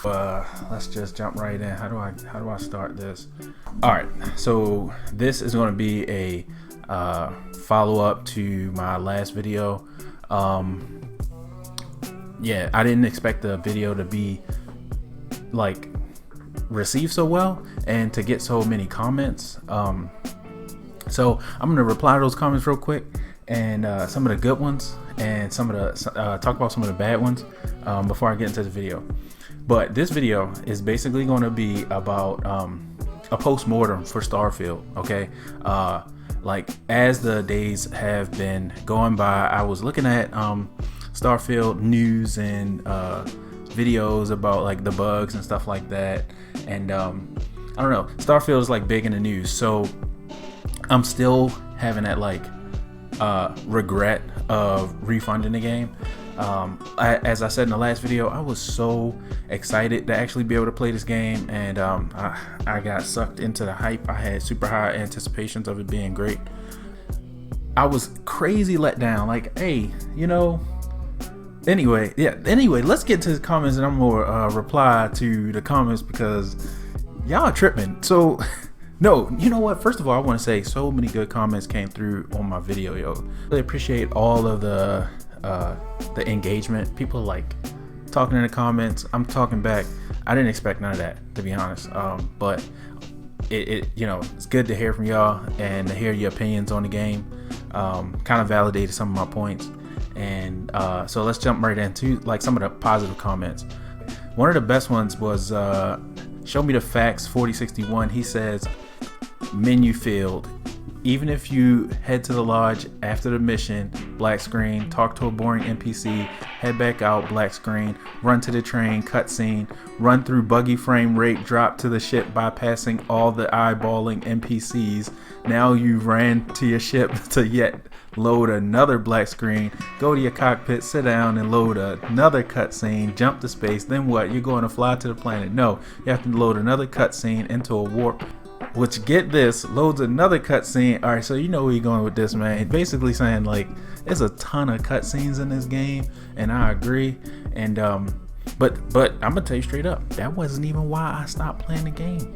Let's just jump right in. How do I start this? All right, so this is going to be a follow-up to my last video. Yeah, I didn't expect the video to be like received so well and to get so many comments. So I'm gonna reply to those comments real quick, and some of the good ones, and some of the talk about some of the bad ones before I get into the video. But this video is basically going to be about a post-mortem for Starfield. Okay, like as the days have been going by, I was looking at Starfield news and videos about like the bugs and stuff like that, and I don't know, Starfield is like big in the news, so I'm still having that like regret of refunding the game. As I said in the last video, I was so excited to actually be able to play this game, and I got sucked into the hype. I had super high anticipations of it being great. I was crazy let down, like, hey, you know, anyway, let's get to the comments, and I'm gonna reply to the comments because y'all are tripping. So no, you know what, first of all, I want to say so many good comments came through on my video, yo. Really appreciate all of the engagement. People like talking in the comments, I'm talking back. I didn't expect none of that, to be honest, but it you know, it's good to hear from y'all and to hear your opinions on the game. Kind of validated some of my points, and so let's jump right into like some of the positive comments. One of the best ones was Show Me the Facts 4061. He says, menu field, even if you head to the lodge after the mission, black screen, talk to a boring NPC, head back out, black screen, run to the train, cutscene, run through buggy frame rate, drop to the ship bypassing all the eyeballing NPCs. Now you ran to your ship to yet load another black screen, go to your cockpit, sit down and load another cutscene, jump to space, then what? You're going to fly to the planet. No, you have to load another cutscene into a warp, which, get this, loads another cutscene. All right, so you know where you're going with this, man. Basically saying like there's a ton of cutscenes in this game, and I agree. And but I'm gonna tell you straight up, that wasn't even why I stopped playing the game.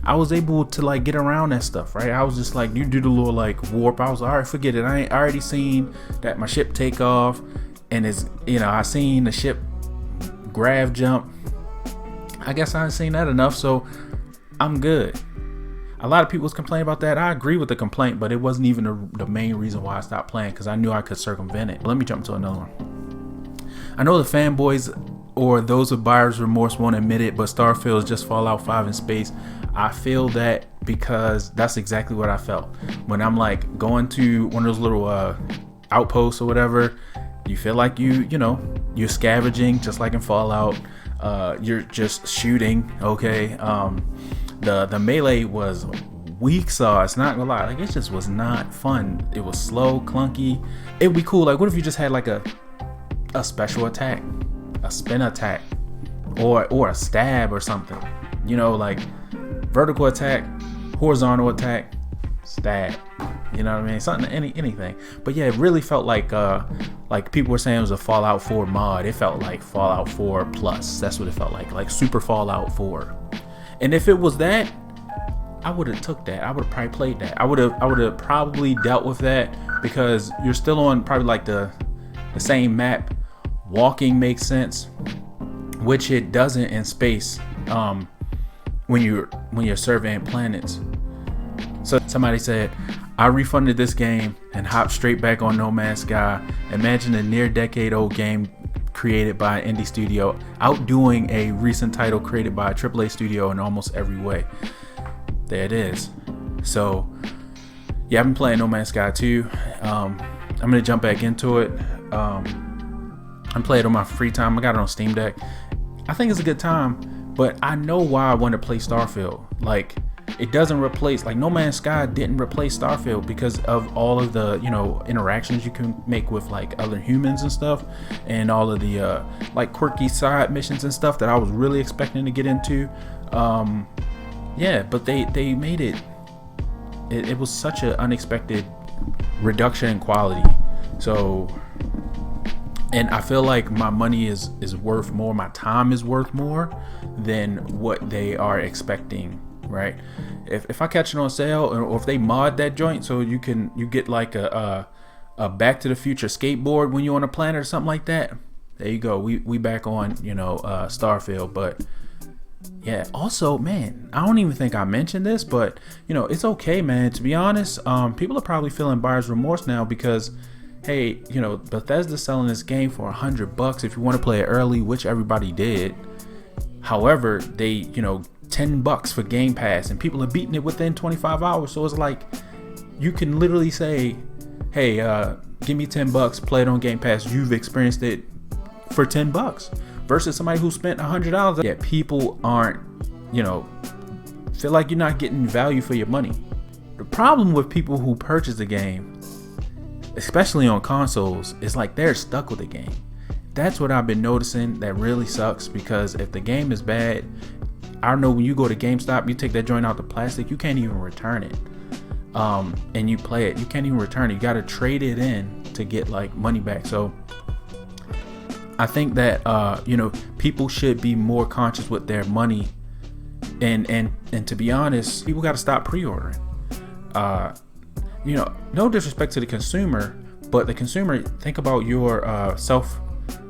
I was able to like get around that stuff, right? I was just like, you do the little like warp. I was like, all right, forget it. I already seen that my ship take off, and it's, you know, I seen the ship grav jump. I guess I ain't seen that enough, so I'm good. A lot of people was complaining about that. I agree with the complaint, but it wasn't even the main reason why I stopped playing, because I knew I could circumvent it. Let me jump to another one. I know the fanboys or those with buyer's remorse won't admit it, but Starfield is just Fallout 5 in space. I feel that because that's exactly what I felt when I'm like going to one of those little outposts or whatever. You feel like you know, you're scavenging just like in Fallout. You're just shooting, okay? The melee was weak sauce, not gonna lie. Like, it just was not fun. It was slow, clunky. It'd be cool, like, what if you just had like a special attack, a spin attack, or a stab or something, you know, like vertical attack, horizontal attack, stab, you know what I mean, something, anything. But yeah, it really felt like people were saying it was a Fallout 4 mod. It felt like Fallout 4 plus. That's what it felt like Super Fallout 4. And if it was that, I would have took that. I would have probably played that. I would have probably dealt with that, because you're still on probably like the same map. Walking makes sense, which it doesn't in space. When you're surveying planets. So somebody said, I refunded this game and hopped straight back on No Man's Sky. Imagine a near decade old game created by an indie studio outdoing a recent title created by a AAA studio in almost every way. There it is. So yeah, I've been playing No Man's Sky 2. I'm gonna jump back into it. I'm playing it on my free time. I got it on Steam Deck. I think it's a good time, but I know why I want to play Starfield. Like, it doesn't replace, like, No Man's Sky didn't replace Starfield because of all of the, you know, interactions you can make with like other humans and stuff, and all of the like quirky side missions and stuff that I was really expecting to get into. Yeah, but they made it was such an unexpected reduction in quality. So And I feel like my money is worth more, my time is worth more than what they are expecting, right? If I catch it on sale, or if they mod that joint so you get like a Back to the Future skateboard when you're on a planet or something like that, there you go. We back on, Starfield. But yeah, also, man, I don't even think I mentioned this, but it's okay, man. To be honest, people are probably feeling buyer's remorse now because, hey, Bethesda's selling this game for $100 if you want to play it early, which everybody did. However, they, $10 for Game Pass, and people are beating it within 25 hours. So it's like, you can literally say, hey, give me $10, play it on Game Pass. You've experienced it for $10 versus somebody who spent $100. Yeah, people aren't, feel like you're not getting value for your money. The problem with people who purchase the game, especially on consoles, is like they're stuck with the game. That's what I've been noticing. That really sucks, because if the game is bad, I know when you go to GameStop, you take that joint out the plastic, you can't even return it. And you play it, you can't even return it. You got to trade it in to get like money back. So I think that people should be more conscious with their money, and to be honest, people got to stop pre-ordering. No disrespect to the consumer, but the consumer, think about your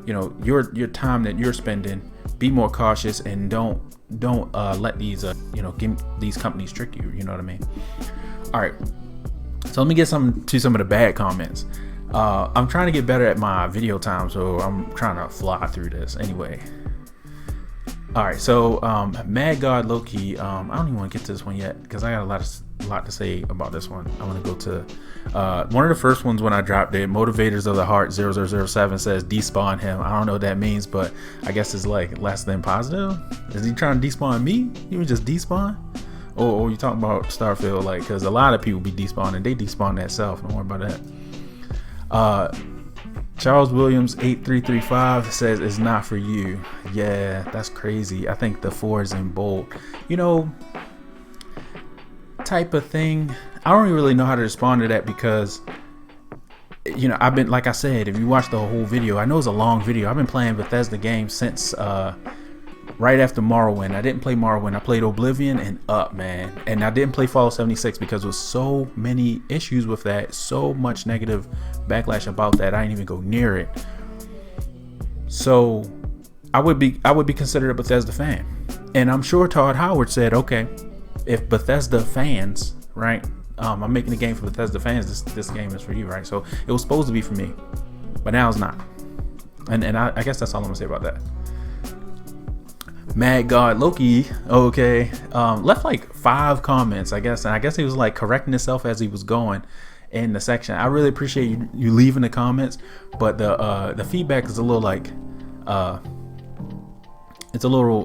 your time that you're spending. Be more cautious, and don't let these these companies trick you. You know what I mean? All right, so let me get some of the bad comments. I'm trying to get better at my video time, so I'm trying to fly through this anyway. All right, so Mad God Loki, I don't even want to get to this one yet because I got a lot to say about this one. I want to go to one of the first ones when I dropped it. Motivators of the Heart 0007 says despawn him. I don't know what that means, but I guess it's like less than positive. Is he trying to despawn me? You just despawn? Or you talking about Starfield? Like, because a lot of people be despawning. They despawn that self. Don't worry about that. Charles Williams 8335 says it's not for you. Yeah, that's crazy. I think the 4 is in bold. Type of thing. I don't really know how to respond to that because I've been, like I said, if you watch the whole video, I know it's a long video. I've been playing Bethesda games since right after Morrowind. I didn't play Morrowind. I played Oblivion and Up, man. And I didn't play Fallout 76 because there was so many issues with that, so much negative backlash about that. I didn't even go near it. So I would be considered a Bethesda fan. And I'm sure Todd Howard said, okay, if Bethesda fans, right? I'm making a game for Bethesda fans. This game is for you, right? So it was supposed to be for me, but now it's not. And I guess that's all I'm gonna say about that. Mad God Loki, okay, left like 5 comments, I guess, and I guess he was like correcting himself as he was going in the section. I really appreciate you leaving the comments, but the feedback is a little like it's a little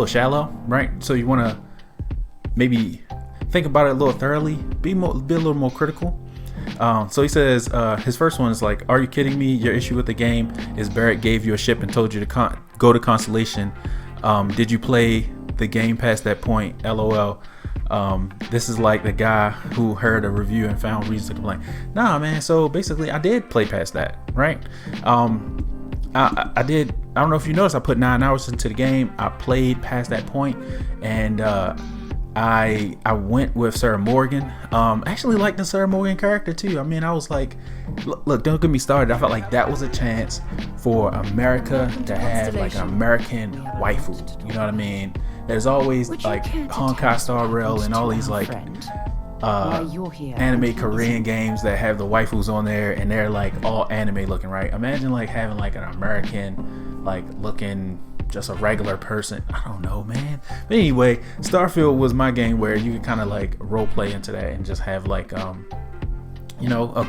shallow, right? So you want to maybe think about it a little thoroughly, be a little more critical. So he says his first one is like, are you kidding me? Your issue with the game is Barrett gave you a ship and told you to go to Constellation. Did you play the game past that point? LOL. This is like the guy who heard a review and found reasons to complain. Nah, man. So basically I did play past that, right? I did. I don't know if you noticed, I put 9 hours into the game. I played past that point, and I went with Sarah Morgan. Actually liked the Sarah Morgan character too. I mean, I was like, look, don't get me started. I felt like that was a chance for America to have like an American waifu. You know what I mean? There's always like Honkai Star Rail and all these like anime Korean games that have the waifus on there, and they're like all anime looking, right? Imagine like having like an American like looking, just a regular person. I don't know, man. But anyway, Starfield was my game where you could kind of like role play into that and just have like a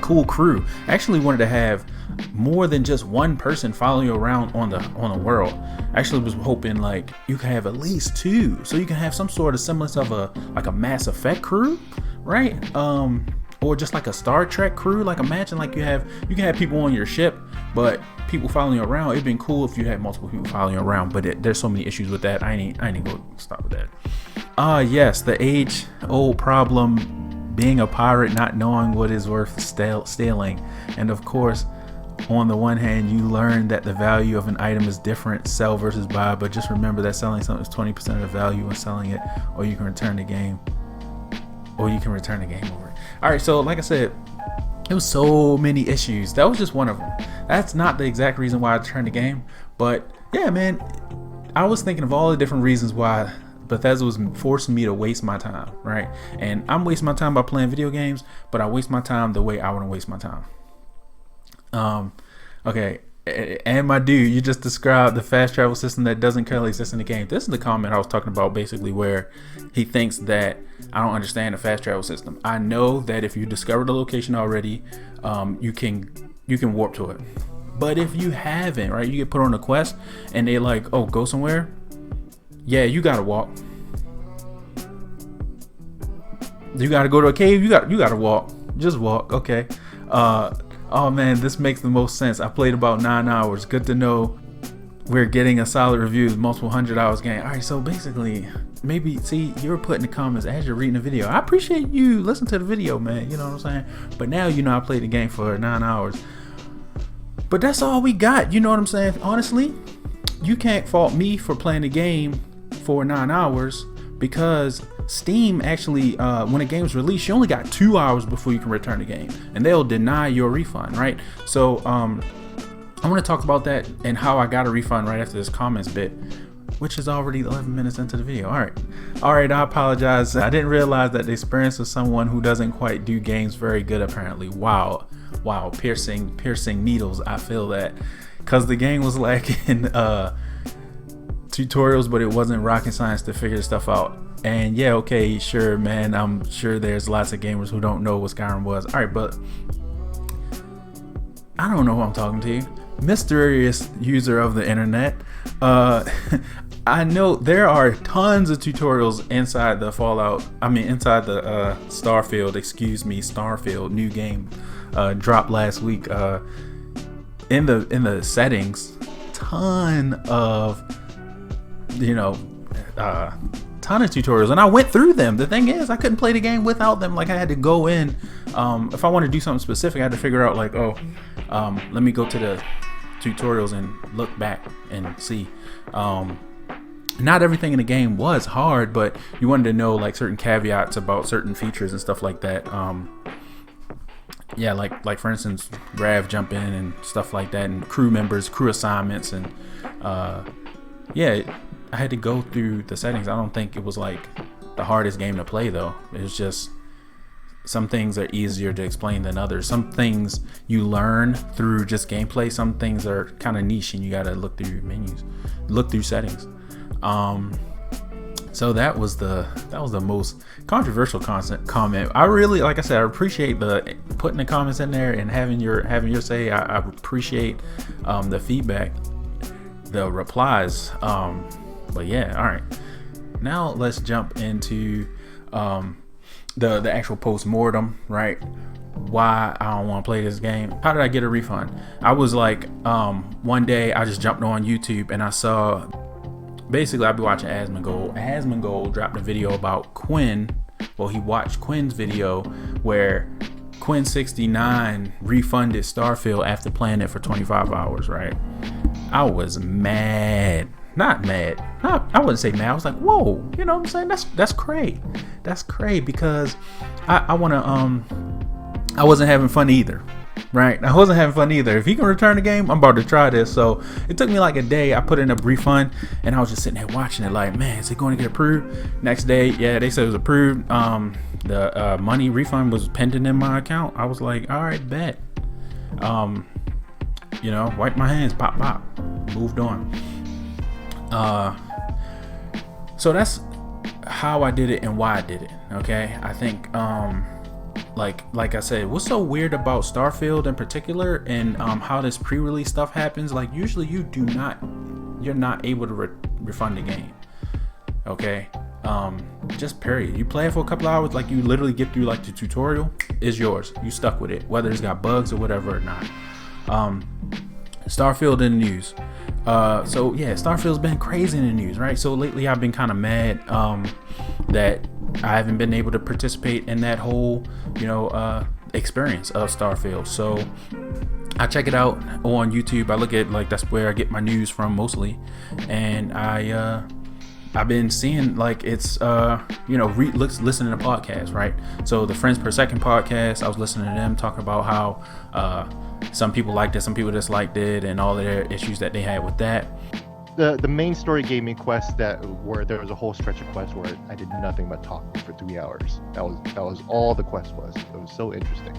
cool crew. I actually wanted to have more than just one person following you around on the world. I actually was hoping like you could have at least 2, so you can have some sort of semblance of a Mass Effect crew, right? Or just like a Star Trek crew. Like imagine like you can have people on your ship, but people following you around. It'd been cool if you had multiple people following you around, but there's so many issues with that. I ain't go stop with that. Yes, the age-old problem. being a pirate, not knowing what is worth stealing. And of course, on the one hand, you learn that the value of an item is different, sell versus buy, but just remember that selling something is 20% of the value when selling it, or you can return the game, over it. All right, so like I said, there was so many issues. That was just one of them. That's not the exact reason why I returned the game, but yeah, man, I was thinking of all the different reasons why Bethesda was forcing me to waste my time, right? And I'm wasting my time by playing video games, but I waste my time the way I want to waste my time. Okay, and my dude, you just described the fast travel system that doesn't currently exist in the game. This is the comment I was talking about, basically, where he thinks that I don't understand the fast travel system. I know that if you discover the location already, you can warp to it. But if you haven't, right, you get put on a quest and they like, oh, go somewhere. Yeah, you gotta walk. You gotta go to a cave. You gotta walk. Just walk. Okay. Oh man, this makes the most sense. I played about 9 hours. Good to know we're getting a solid review. Multiple 100 hours game. All right, so basically, maybe see you're putting the comments as you're reading the video. I appreciate you listen to the video, man. You know what I'm saying? But now you know I played the game for 9 hours. But that's all we got. You know what I'm saying? Honestly, you can't fault me for playing the game for 9 hours, because Steam actually, when a game's released, you only got 2 hours before you can return the game, and they'll deny your refund, right? So I'm going to talk about that and how I got a refund right after this comments bit, which is already 11 minutes into the video. All right, I apologize. I didn't realize that the experience of someone who doesn't quite do games very good, apparently. Wow, piercing needles. I feel that, because the game was lacking tutorials, but it wasn't rocket science to figure stuff out. And yeah, okay, sure, man, I'm sure there's lots of gamers who don't know what Skyrim was. All right, but I don't know who I'm talking to. Mysterious user of the internet. I know there are tons of tutorials inside the inside the Starfield new game dropped last week. In the settings, ton of tutorials, and I went through them. The thing is, I couldn't play the game without them. Like, I had to go in, if I want to do something specific, I had to figure out like, let me go to the tutorials and look back and see. Not everything in the game was hard, but you wanted to know like certain caveats about certain features and stuff like that. Yeah, like for instance, grav jump in and stuff like that, and crew assignments, and yeah, I had to go through the settings. I don't think it was like the hardest game to play though. It's just some things are easier to explain than others. Some things you learn through just gameplay. Some things are kind of niche and you gotta look through menus, look through settings. So that was the most controversial comment. I really, like I said, I appreciate the putting the comments in there and having your say. I appreciate the feedback, the replies. But yeah, all right. Now let's jump into the actual postmortem, right? Why I don't want to play this game. How did I get a refund? I was like, one day I just jumped on YouTube and I saw, basically I'd be watching Asmongold. Asmongold dropped a video about Quinn. Well, he watched Quinn's video where Quinn 69 refunded Starfield after playing it for 25 hours, right? I was mad. Not mad. I wouldn't say mad. I was like, whoa, you know what I'm saying? That's crazy. That's crazy, because I wasn't having fun either. Right? I wasn't having fun either. If he can return the game, I'm about to try this. So it took me like a day. I put in a refund and I was just sitting there watching it like, man, is it going to get approved? Next day, yeah, they said it was approved. The money refund was pending in my account. I was like, all right, bet. Wipe my hands, pop, moved on. So that's how I did it and why I did it. Okay, I think like I said, what's so weird about Starfield in particular, and how this pre-release stuff happens, like usually you're not able to refund the game. Okay, just period. You play it for a couple hours, like you literally get through like the tutorial, is yours. You stuck with it, whether it's got bugs or whatever or not. Starfield in the news. So yeah, Starfield's been crazy in the news, right? So lately I've been kind of mad that I haven't been able to participate in that whole, experience of Starfield. So I check it out on YouTube. I look at, like, that's where I get my news from mostly, and I've been seeing, like, it's listening to podcasts, right? So the Friends Per Second podcast, I was listening to them talk about how some people liked it, some people disliked it, and all their issues that they had with that. The main story gave me quests where there was a whole stretch of quests where I did nothing but talk for 3 hours. That was all the quest was. It was so interesting.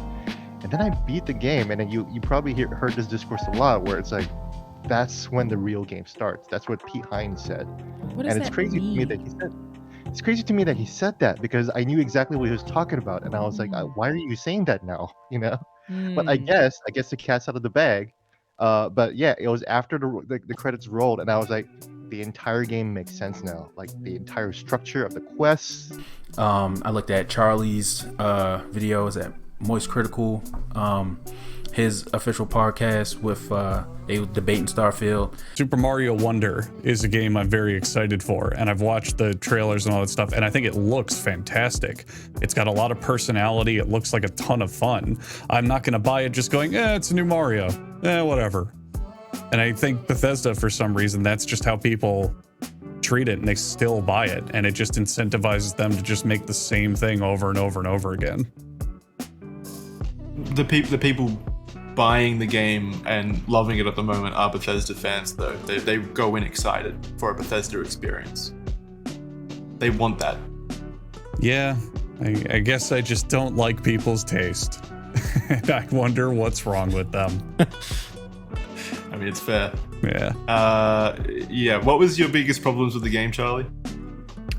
And then I beat the game, and then you probably heard this discourse a lot, where it's like, that's when the real game starts. That's what Pete Hines said. What does and it's that crazy mean? to me that he said. It's crazy to me that he said that, because I knew exactly what he was talking about, and I was like, why are you saying that now? But I guess the cat's out of the bag. But yeah, it was after the credits rolled, and I was like, the entire game makes sense now. Like, the entire structure of the quests. I looked at Charlie's videos at Moist Critical, his official podcast with they were debating Starfield. Super Mario Wonder is a game I'm very excited for, and I've watched the trailers and all that stuff, and I think it looks fantastic. It's got a lot of personality. It looks like a ton of fun. I'm not going to buy it just going, it's a new Mario. Whatever. And I think Bethesda, for some reason, that's just how people treat it, and they still buy it, and it just incentivizes them to just make the same thing over and over and over again. The people buying the game and loving it at the moment are Bethesda fans, though. They go in excited for a Bethesda experience. They want that. Yeah, I guess I just don't like people's taste. And I wonder what's wrong with them. I mean, it's fair. Yeah. Yeah. What was your biggest problems with the game, Charlie?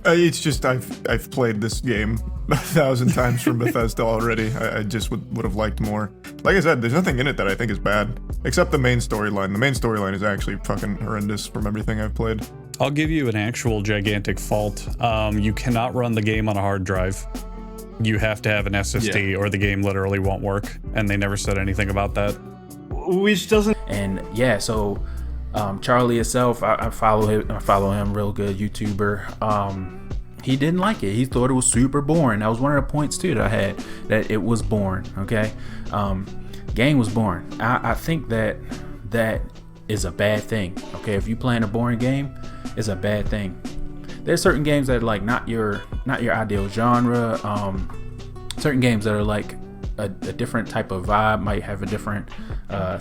It's just I've played this game 1,000 times from Bethesda already. I just would have liked more. Like I said, there's nothing in it that I think is bad, except the main storyline. The main storyline is actually fucking horrendous from everything I've played. I'll give you an actual gigantic fault. You cannot run the game on a hard drive. You have to have an SSD or the game literally won't work, and they never said anything about that. Which doesn't... And yeah, so Charlie itself, I follow him, real good YouTuber. He didn't like it. He thought it was super boring. That was one of the points too that I had, that it was boring. Okay, game was boring. I think that is a bad thing. Okay, if you playing a boring game, it's a bad thing. There's certain games that are like not your ideal genre. Certain games that are like a different type of vibe, might have a different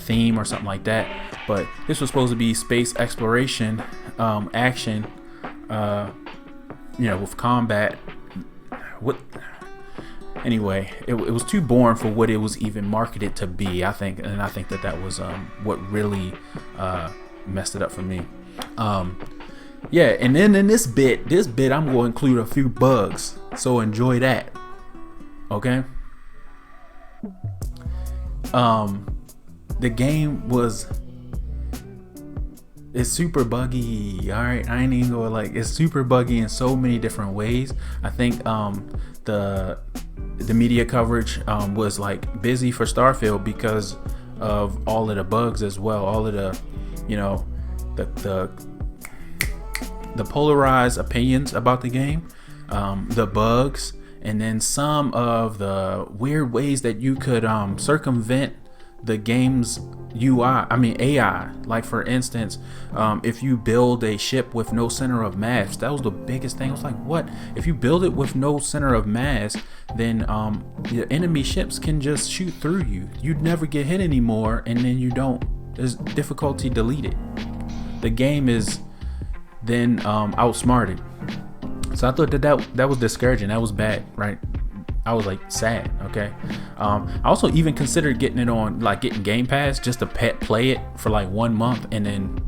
theme or something like that. But this was supposed to be space exploration, action, with combat. Anyway, it was too boring for what it was even marketed to be, I think, and I think that was what really messed it up for me. Yeah, and then in this bit I'm going to include a few bugs, so enjoy that. Okay. The game it's super buggy. All right, I ain't even going it's super buggy in so many different ways. I think the media coverage was like busy for Starfield because of all of the bugs as well, all of the the polarized opinions about the game, the bugs, and then some of the weird ways that you could circumvent the game's AI. Like, for instance, if you build a ship with no center of mass, that was the biggest thing. I was like, what? If you build it with no center of mass, then the enemy ships can just shoot through you. You'd never get hit anymore, and then you don't. There's difficulty deleted. The game is then outsmarted. So I thought that was discouraging. That was bad, right? I was like sad. Okay. I also even considered getting it on, like getting Game Pass just to play it for like 1 month and then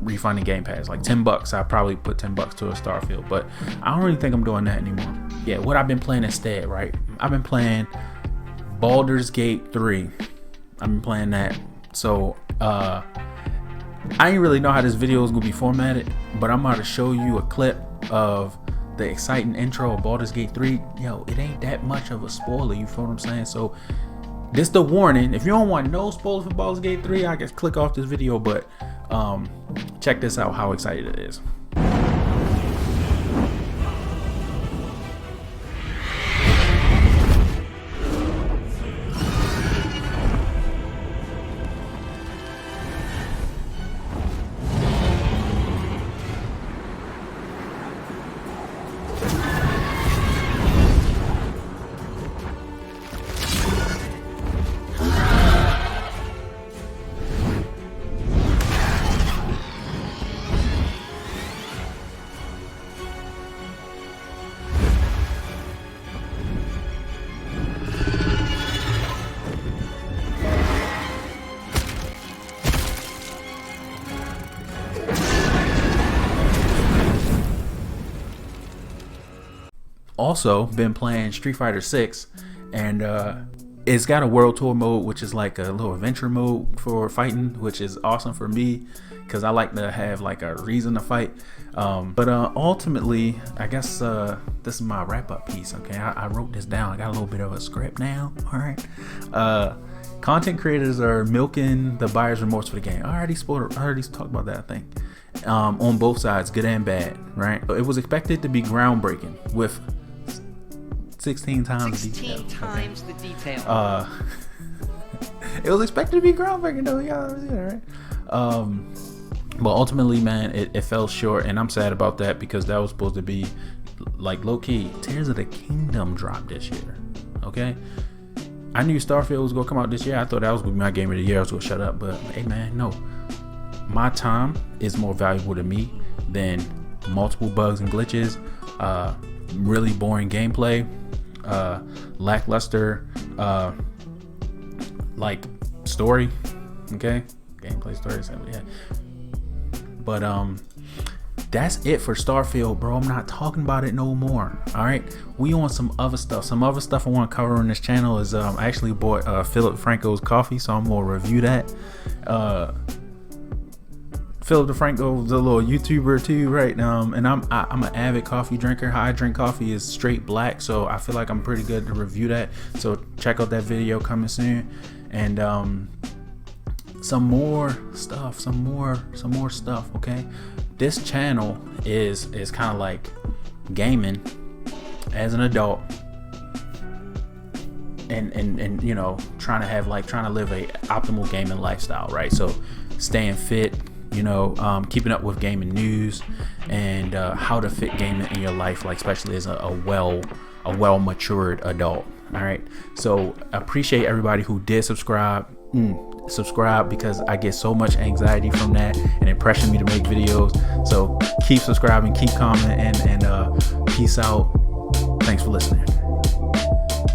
refunding Game Pass, like $10. I probably put $10 to a Starfield, but I don't really think I'm doing that anymore. Yeah, what I've been playing instead, right? I've been playing Baldur's Gate 3. I've been playing that. So I didn't really know how this video was gonna be formatted, but I'm about to show you a clip of the exciting intro of Baldur's Gate 3. Yo, it ain't that much of a spoiler, you feel what I'm saying? So this the warning. If you don't want no spoilers for Baldur's Gate 3, I guess click off this video, but check this out, how excited it is. also been playing Street Fighter 6, and it's got a world tour mode, which is like a little adventure mode for fighting, which is awesome for me because I like to have like a reason to fight. But ultimately, I guess this is my wrap-up piece. Okay, I wrote this down. I got a little bit of a script now. All right. Content creators are milking the buyer's remorse for the game. I already talked about that, I think. On both sides, good and bad, right? It was expected to be groundbreaking with 16 times the detail. The detail. It was expected to be groundbreaking though, yeah, right? But ultimately, man, it fell short, and I'm sad about that because that was supposed to be like low-key. Tears of the Kingdom dropped this year, okay? I knew Starfield was gonna come out this year. I thought that was gonna be my game of the year. I was gonna shut up, but hey, man, no. My time is more valuable to me than multiple bugs and glitches, really boring gameplay, lackluster, like story. Okay, gameplay, story, yeah. But that's it for Starfield, bro. I'm not talking about it no more. All right, we on some other stuff. Some other stuff I want to cover on this channel is I actually bought Philip Franco's coffee, so I'm gonna review that. Philip DeFranco is a little YouTuber too, right? And I'm an avid coffee drinker. How I drink coffee is straight black, so I feel like I'm pretty good to review that. So check out that video coming soon, and some more stuff. Okay, this channel is kind of like gaming as an adult, and you know, trying to live a optimal gaming lifestyle, right? So staying fit, you know, keeping up with gaming news, and how to fit gaming in your life, like especially as a well matured adult. All right, so appreciate everybody who did subscribe. Subscribe because I get so much anxiety from that and it pressures me to make videos. So keep subscribing, keep commenting, and peace out. Thanks for listening.